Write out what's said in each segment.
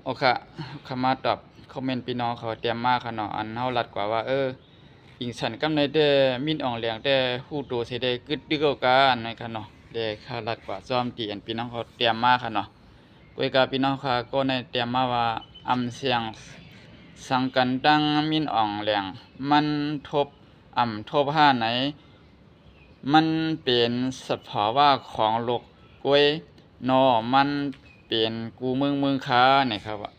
โอเคคำมาตอบคอมเมนต์พี่น้องเขาเตรียมมาค่ะเนาะอันเฮารัดกว่าว่าอิงฉันกำในแต่มินอ่องแหลงแต่ฮู้โตสิได้กึดดึกเอากันในค่ะเนาะเด้ค่ะรัดกว่าซ้อมตีอันพี่น้องเขาเตรียมมาค่ะเนาะก้อยกาพี่น้องค่ะก็ในเตรียมมาว่าอำเสียงสังกันตั้งมินอ่องแหลงมันทบทบห้าไหนมันเป็นสภาวะของโลกก้อยเนาะมันเป็นกูมึงค้าเนี่ยครับว่า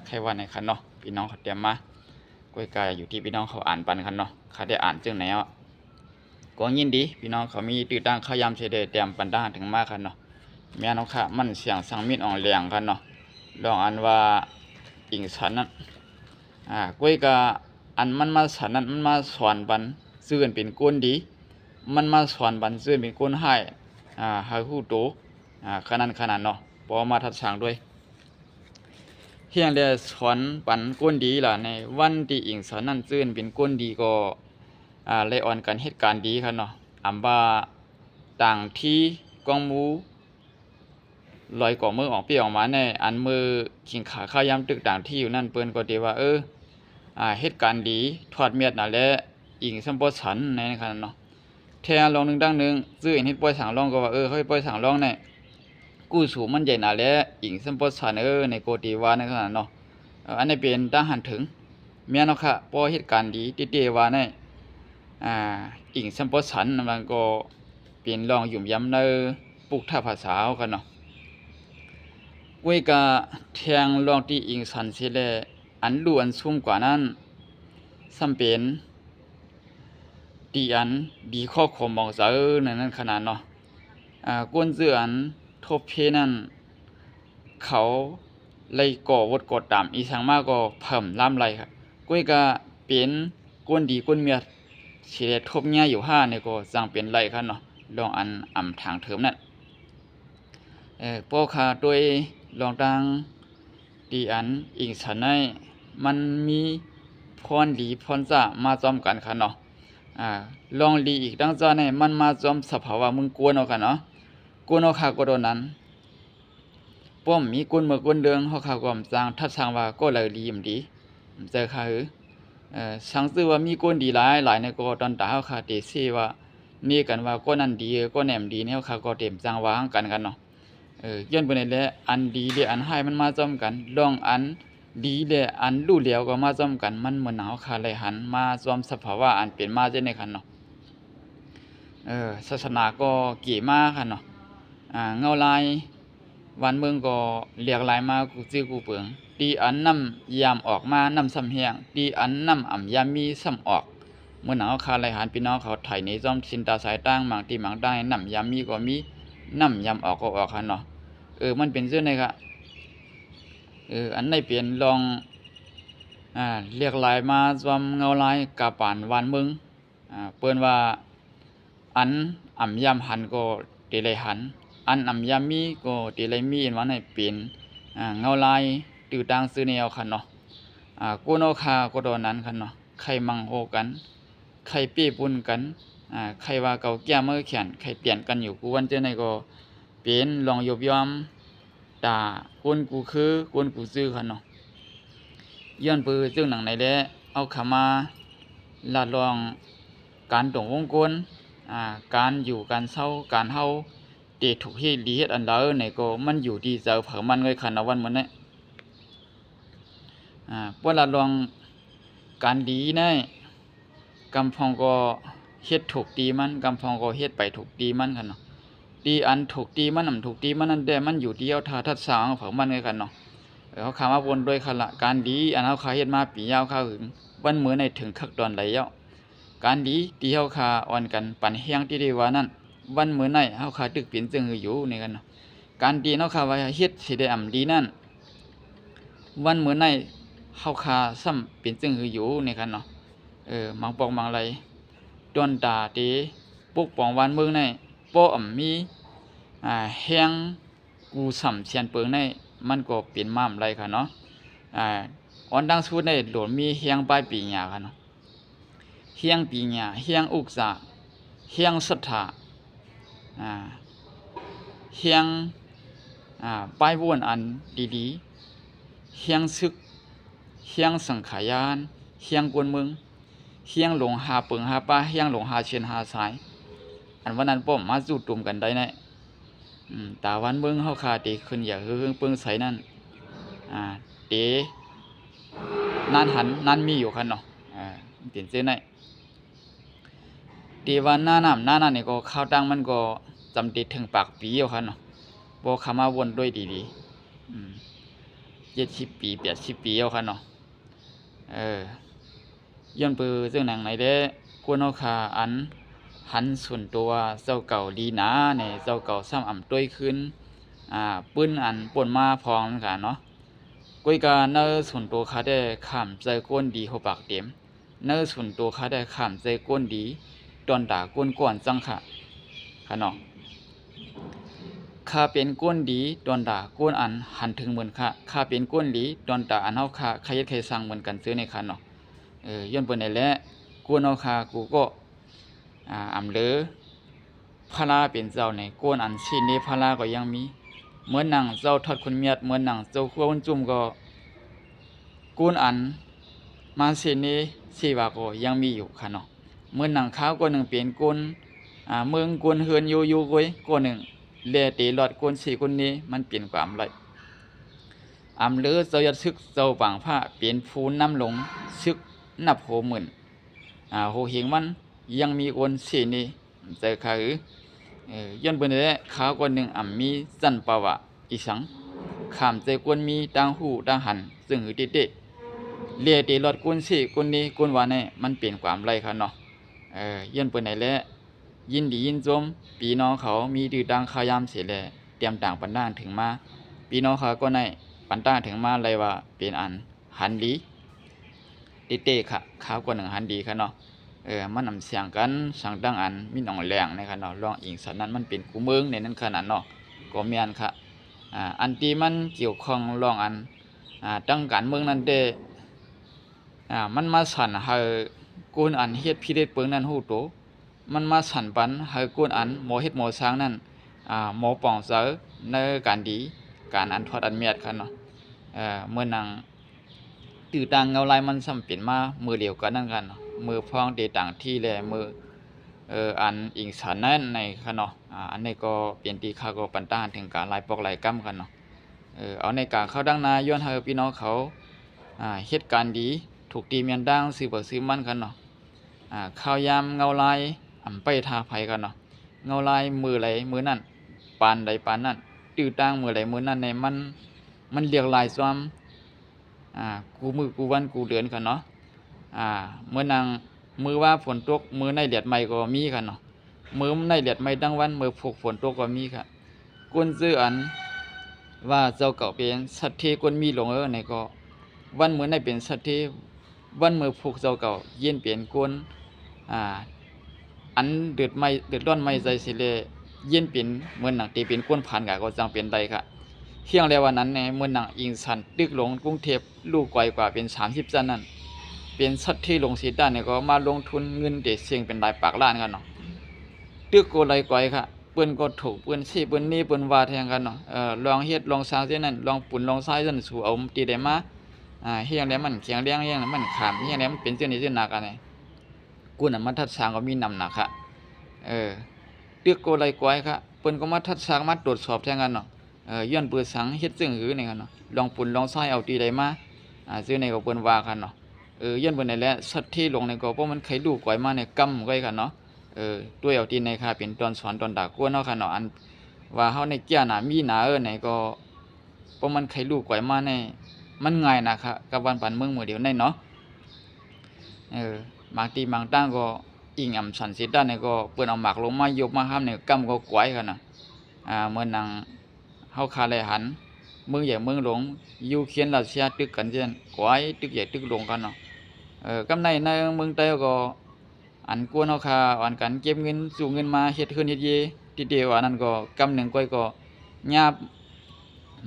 ใครว่าในคันเนาะพี่น้องเขาเตรียมมาก้อยกายอยู่ที่พี่น้องเขาอ่านปันคันเนาะเขาได้อ่านจึงไหนอ่ะก็ยินดีพี่น้องเขามีตื่นตั้งข้ายามเสด็จเตรียมปันด้าถึงมากคันเนาะแม่น้องค่ะมันเสียงสังมิตรอ่องแรงคันเนาะลองอันว่าอิงสันนั้นก้อยกาอันมันมาสันนั้นมันมาสอนปันซื่อเป็นก้นดีมันมาสอนปันซื่อเป็นก้นให้หาฮู้โตขนาดเนาะพอมาทัดสางด้วยเฮียงได้สอนปันก้นดีล่ะในวันที่อิงสอนนั้นซื่นเป็นก้นดีก็เลยอ่อนกันเหตุการณ์ดีครับเนาะอำว่าต่างที่กองหมูลอยก่อมือออกปีออกมาในอันมือขิงขาข้ายามตึกต่างที่อยู่นั่นเปิ้นก็ดีว่าเหตุการณ์ดีทอดเมียดน่ะและอิงสัมปชัญญะในขนาดเนาะแท้ลองนึงดังนึงซื้อเฮ็ดปล่อยสังรองก็ว่าเฮ้ยปล่อยสังรองในกู้สู่มันใหญ่น่ะและอิงสัมปชัญญะในโกติว่าในขนาดเนาะอันนี้เป็นทหารถึงเมียเนาะค่ะพอเหตุการณ์ดีติเตว่าในอิงสัมปชัญญะมันก็เป็นรองยุ่มย้ำในปุกท่าภาษากันเนาะก้วยกะแทงรองที่อิงสันสิแลอันล้วนสูงกว่านั้นซ้ำเป็นตีอันดีข้อขมมองเสนั้นขนาดเนาะก้นเสืออันทบเพนั้นเขาเลยก่อวดกดตามอีสังมาก็เพิ่มล้ำไรครับก้วยกะเป็นก้นดีก้นเมียสิได้ทบแง่อยู่5เนี่ยก็จังเป็นไรครับเนาะลองอันทางเถิมนั่นพวกข้าโดยลองดังตีอันอิงฉันให้มันมีพรดีพรจะมาจอมกันค่ะเนาะลองดีอีกดังจะในมันมาจอมสภาวะมึงกวนเอากันเนาะกวนเอาค่ะก็โดนนั้นป้อมมีกวนเมื่อกวนเดืองเฮาค่ะก็จางทัดสร้างว่าก็เลยดีดีเจอค่ะสังซื่อว่ามีกวนดีหลายในก็ตอนตาเฮาค่ะเตซี่ว่านี่กันว่าก็นั่นดีก็แหนมดีเนี่ยเฮาค่ะก็เต็มจังวางกันเนาะย้อนไปนี่แหละอันดีและอันให้มันมาจอมกันลองอันดีและอันรู้แล้วก็มาจอมกันมันเหมือนหนาวคาเลยหันมาจอมสภาวะอันเป็นมาจังได๋คั่นเนาะศาสนาก็เกี่มาคั่นเนาะเงาลายวันเมืองก็เรียกหลายมากูจื้อกูเปิงตีอันน้ำยามออกมาน้ำซ้ำแห้งตีอันน้ำยามมีซ้ำออกเหมือนหนาวคาเลยหันพี่น้องเขาไถในจอมสินตาสายตั้งบางที่บางได้น้ำยามมีก็มีน้ำยามออกก็ออกคั่นเนาะมันเป็นซื่อในค่ะอันได้เปลี่ยนลองเรียกหลายมาจอมเงาลายกาปานวานเมืองเปิ้นว่าอันยามหันก็ติเลยหันอันยามมีก็ติเลยมีอันว่าให้เป็นเงาลายตื้อต่างซื่อแนวคั่นเนาะกูโนคาก็โดนนั้นคั่นเนาะใครมังโฮกันใครปี้ปุ่นกันใครว่าเก่าแก่มือแขนใครเปลี่ยนกันอยู่กูวันเจอในก็เป็นลองยบยอมตาคนกูคือคนกูซื้อคั่นเนาะย้อนปือซึ่งหนังในแลเอาเข้ามาลาดลองการตรงวงกลการอยู่การเศร้าการเฮาเตถูกเฮ็ดดีเฮ็ดอันใดไหนก็มันอยู่ที่เจ้าเผามันไว้คั่นเอาวันมื้อนี้บ่ลาดลองการดีในกำพองก็เฮ็ดถูกตีมันกำพองก็เฮ็ดไปถูกตีมันคั่นเนาะตีอันถูกตีมันถูกตีมันนั่นแต่มันอยู่ที่เฮาท่าทัดสางเผามันไว้คั่นเนาะเขาขามาวนด้วยคั่นละการดีอันเฮาขาเฮ็ดมาปียาวข้าวหึงวันมื้อในถึงคักตอนไหลแล้วการดีที่เฮาขาอ่อนกันปันแฮงที่ได้ว่านั้นวันมื้อในเฮาขาตึกเปลี่ยนจึงอยู่นี่กันเนาะการดีเฮาขาว่าเฮ็ดสิได้ดีนั่นวันมื้อในเฮาขาซ้ำเป็นจึงอยู่นี่กันเนาะมังปองมังไหลตวนตาติปกป้องวันเมืองในป้อมีแฮงกูซ้ำเสียนเปิงในมันก็เป็นม้ามไรค่ะเนาะอ่อนดังสุดในโหลดมีเฮียงปลายปีหญ้าค่ะเนาะเฮียงปีหญ้าเฮียงอุกษาเฮียงศรัทธาเฮียงปลายวนอันดี เฮียงซึกเฮียงสังขายานเฮียงกวนเมืองเฮียงหลงหาเปิงหาป้าเฮียงหลงหาเชียนหาสายอันวันนั้นป้อมมาจู่ตุ่มกันได้แน่ตาวันเมืองเฮาคาติขึ้นอย่าฮือเปิงใสนั่นเตนั่นหันนั่นมีอยู่คันเนาะเปลี่ยนซื่อได้ตีว่าหน้าน้ำหน้านั่นนี่ก็ข้าวตังมันก็จำติดถึงปากปีอยู่คันเนาะบ่คำมาวนด้วยดีๆ70 ปี80 ปีเอาคันเนาะย้อนปือซึ่งหนังไหนเด้กวนเฮาคาอันหันส่วนตัวเจ้าเก่าดีหนาเนี่ยเจ้าเก่าซ้ำอ่ำต้วยขึ้นปื้นอันป่นมาพองนั่นกันเนาะกุยกาเนอส่วนตัวเขาได้ข้ามใจก้นดีหัวปากเต็มเนอส่วนตัวเขาได้ข้ามใจก้นดีตอนด่าก้นก่อนจังค่ะเนาะข้าเป็นก้นดีตอนด่าก้นอันหันถึงเหมือนค่ะข้าเป็นก้นดีตอนด่าอันเฮาค่ะใครยัดใครสั่งเหมือนกันซื้อในคันเนาะย้อนเปิ้นได้แหละก้นเฮาค่ะกูก็อำเลอพระลาเป็นเจ้าในก้นอันชีนี้พระลาก็ยังมีเหมือนหนังเจ้าทอดคนเมียดเหมือนหนังเจ้าขั้วคนจุ่มก็ก้นอันมาชีนี้ชีว่าก็ยังมีอยู่ค่ะเนาะเหมือนหนังข้าวก้นหนึ่งเปลี่ยนก้นเมืองก้นเฮือนอยู่ก้อยก้นหนึ่งเลตีหลอดก้นสี่ก้นนี้มันเปลี่ยนความไรอำเลอเจ้ายัดซึกเจ้าปังผ้าเปลี่ยนฟูน้ำหลงซึกนับโหหมื่นโหเหียงมันยังมีคนสี่นี้ใจขาย้อนเบิ่นได้ขาวกว่าหนึ่งมีจันปาวะอีสังข้ามใจกวนมีดังหูดังหันซึ่งหือติเตเลียตีรถกวนสี่กวนนี้กวนว่าแน่มันเปลี่ยนความไรค่ะเนาะย้อนเบิ่นได้แล้วยินดียินจมปีน้องเขามีดื้อดังขายามเสียแลเตรียมต่างปันด่างถึงมาปีน้องเขาก็ในปันด่างถึงมาเลยว่าเป็นอันหันดีติเตค่ะขาวกว่าหนึ่งหันดีค่ะเนาะมันนำเสียงกันสังดังอันมีหนองแรงในขณะร้องอิงสันนั้นมันเป็นกูเมืองในนั้นขนาดเนาะก็มีอันค่ะอันที่มันเกี่ยวข้องร้องอันตั้งการเมืองนั้นเด้มันมาสั่นให้กูนอันเฮ็ดพิเรศเปิงนั้นฮู้โตมันมาสั่นปันให้กูนอันหมอเฮ็ดหมอสร้างนั้นหมอปองเสอในการดีการอันทอดอันเมียดค่ะเนาะเมื่อนังตื้อต่างเงาลายมันซ้ำเป็นมามือเดียวกันนั่นกันเนาะมือพองเดต่างที่แลมืออันอิงสันนั้นในค่ะเนาะอันนี้ก็เปลี่ยนตีค่าก็ปันต้านถึงการลายปอกลายกั้มกันเนาะเอาในการเข้าดังนาย้อนให้พี่น้องเขาเหตุการณ์ดีถูกตีเมียนดังซื้อบ่ซื้อมันกันเนาะข้าวยามเงาลายไปทาไผกันเนาะเงาลายมือไหลมือนั่นปานใดปานนั่นตื้อต่างมือไหลมือนั่นในมันเรียกลายซ้อมกูมือกูวันกูเดือนกันเนาะเมื่อนางมือว่าฝนตกมือในเลียดใหม่ก็มีค่ะเนาะมือในเลียดใหม่ดังวันมือพกฝนตกก็มีค่ะกุนซื้ออันว่าเจ้าเก่าเป็นสัตว์ที่กุนมีหลงในก็วันมือในเป็นสัตว์ที่วันมือพกเจ้าเก่าเย็นเปลี่ยนกุนอันเดือดไม่เดือดร้อนไม่ใจสิเลเย็นเปลี่ยนเหมือนหนังตีเป็นกุนผ่านกะก็จังเปลี่ยนใดค่ะเที่ยงแล้ววันนั้นในเมื่อหนังอิงสันตึกหลงกรุงเทพลูกไกวกว่าเป็น30จันนั่นเป็นสัตว์ที่ลงสีด้านเนี่ยก็มาลงทุนเงินเด็ดเสียงเป็นหลายปากล้านกันเนาะตึกโกไลก่อยค่ะเปิ้นก็ถูกเปิ้นสิเปิ้นนี่เปิ้นว่าแทงกันเนาะลองเฮ็ดลองสร้างเช่นนั้นลองปุ่นลองทรายซั่นสู่เอาตีได้มาเฮียงแล้วมันแข็งแรงเฮียงแล้วมันขามเฮียงแล้วมันเป็นเส้นนี้เส้นหนักอันนี้กูน่ะมันทัดสร้างก็มีน้ำหนักค่ะตึกโกไลก่อยค่ะเปิ้นก็มาทัดสร้างมาตรวจสอบแทงกันเนาะย้อนเปิดสังเฮ็ดซึ่งหือนี่กันเนาะลองปุ่นลองทรายเอาตีได้มาซื่อในก็เปิ้นว่ากันเนาะย้อนเบิ่นได้แล้วสัตว์ที่ลงในก็เพราะมันไขดูก่อยมาในกำไว้ค่ะเนาะด้วยเอาที่ในค่ะเป็นตอนสอนตอนด่ากวนเนาะค่ะเนาะอันว่าเฮาในเกียหน้ามีหน้าไหนก็เพราะมันไขดูก่อยมาในมันง่ายนะคะกับวันปันเมืองมื้อเดียวในเนาะบางทีบางตั้งก็อิงอำสันสิด้านในก็เปิ้นเอาหมากลงมายกมาห้ามในกำก็ก่อยค่ะเนาะเมื่อนังเฮาคาแลหันเมืองใหญ่เมืองหลวงอยู่เคียนรัสเซียตึกกันเช่นก่อยตึกใหญ่ตึกหลวงกันเนาะกำในเมืองไทยก็อันกวนเฮาคาอันกันเก็บเงินสู่เงินมาเฮ็ดเฮือนเฮ็ดเยติเดียวอันนั้นก็กำหนึ่งก้อยก็ญาบ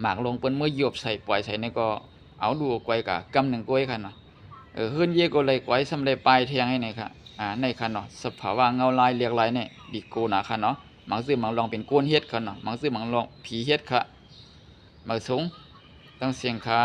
หมากลงเปิ้นมื้อหยบใส่ปล่อยใส่นี่ก็เอาดูก้อยกะกำหนึ่งก้อยคั่นเนาะเฮือนเยก็เลยก้อยสำเร็จปลายเที่ยงให้นี่ค่ะในคั่นเนาะสภาวะเงาลายเรียกลายนี่ดีโกนะคั่นเนาะบางซื่อมังลองเป็นโกนเฮ็ดคั่นเนาะบางซื่อมังลองผีเฮ็ดค่ะบางสงตั้งเสียงค่ะ